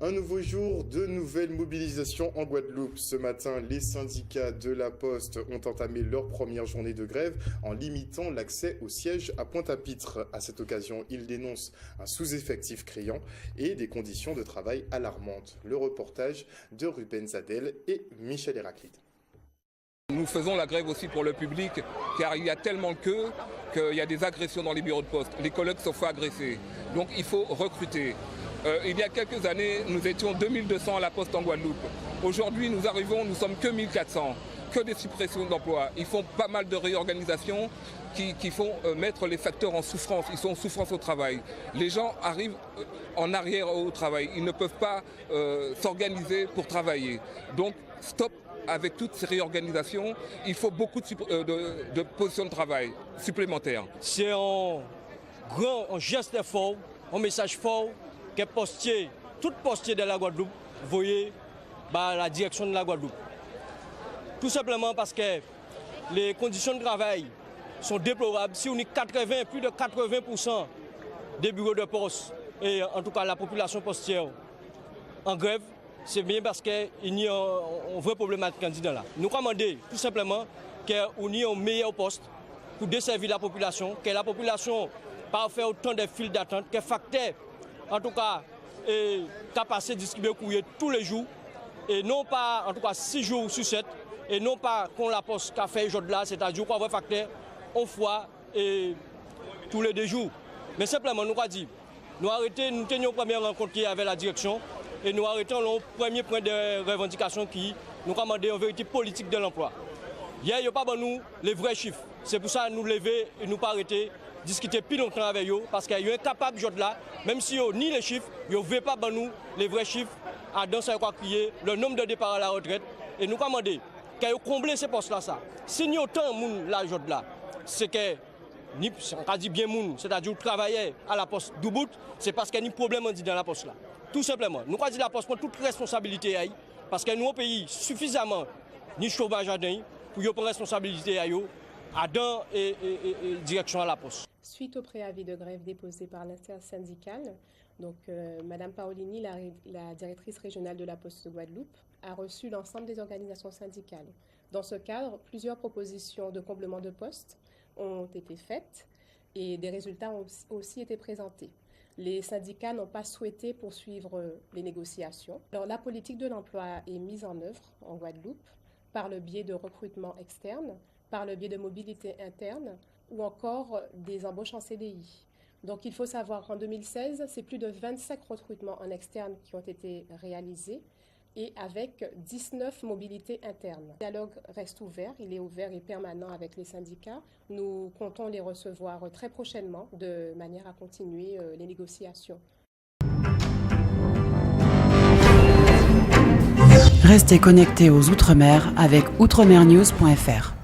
Un nouveau jour, de nouvelles mobilisations en Guadeloupe. Ce matin, les syndicats de la Poste ont entamé leur première journée de grève en limitant l'accès au siège à Pointe-à-Pitre. À cette occasion, ils dénoncent un sous-effectif criant et des conditions de travail alarmantes. Le reportage de Ruben Zadel et Michel Héraclide. Nous faisons la grève aussi pour le public, car il y a tellement de queues qu'il y a des agressions dans les bureaux de poste. Les collègues se font agresser, donc il faut recruter. Il y a quelques années, nous étions 2200 à la Poste en Guadeloupe. Aujourd'hui, nous sommes que 1400, que des suppressions d'emplois. Ils font pas mal de réorganisations qui font mettre les facteurs en souffrance. Ils sont en souffrance au travail. Les gens arrivent en arrière au travail. Ils ne peuvent pas s'organiser pour travailler. Donc, stop avec toutes ces réorganisations. Il faut beaucoup de positions de travail supplémentaires. C'est un geste fort, un message fort que tout postier de la Guadeloupe voyait la direction de la Guadeloupe. Tout simplement parce que les conditions de travail sont déplorables. Si on est plus de 80% des bureaux de poste, et en tout cas la population postière en grève, c'est bien parce qu'il y a un vrai problématique candidat là. Nous commandons tout simplement qu'on ait un meilleur poste pour desservir la population, que la population pas faire autant de files d'attente, que facteur, en tout cas, capacité de distribuer courrier tous les jours, et non pas, en tout cas, 6 jours sur 7, et non pas qu'on la poste qu'a fait aujourd'hui là, c'est-à-dire qu'on va facteur une fois et tous les 2 jours. Mais simplement, nous avons dit, nous tenions une première rencontre avec la direction, et nous arrêtons le premier point de revendication qui nous commande une vérité politique de l'emploi. Hier, il n'y a pas nous les vrais chiffres. C'est pour ça que nous lever et nous pas arrêter discuter plus longtemps avec eux parce qu'ils sont incapables aujourd'hui là, même si ils ni les chiffres, ils ne veulent pas nous les vrais chiffres à dans ce quoi crier le nombre de départs à la retraite et nous commandons qu'ils combler ces postes là ça. Si nous autant moun là aujourd'hui là, c'est que on a dit bien moun, c'est-à-dire travailler à la poste d'Ubout, c'est parce qu'il y a un problème dans la poste là. Tout simplement. Nous avons dit la poste prend toute responsabilité parce que nous au pays suffisamment ni chômage à pour prendre responsabilité à dans et direction à la poste. Suite au préavis de grève déposé par l'intersyndicale, donc Madame Paolini, la directrice régionale de la Poste de Guadeloupe, a reçu l'ensemble des organisations syndicales. Dans ce cadre, plusieurs propositions de comblement de postes ont été faites et des résultats ont aussi été présentés. Les syndicats n'ont pas souhaité poursuivre les négociations. Alors, la politique de l'emploi est mise en œuvre en Guadeloupe par le biais de recrutement externe, par le biais de mobilité interne ou encore des embauches en CDI. Donc il faut savoir qu'en 2016, c'est plus de 25 recrutements en externe qui ont été réalisés et avec 19 mobilités internes. Le dialogue reste ouvert, il est ouvert et permanent avec les syndicats. Nous comptons les recevoir très prochainement de manière à continuer les négociations. Restez connectés aux Outre-mer avec outremernews.fr.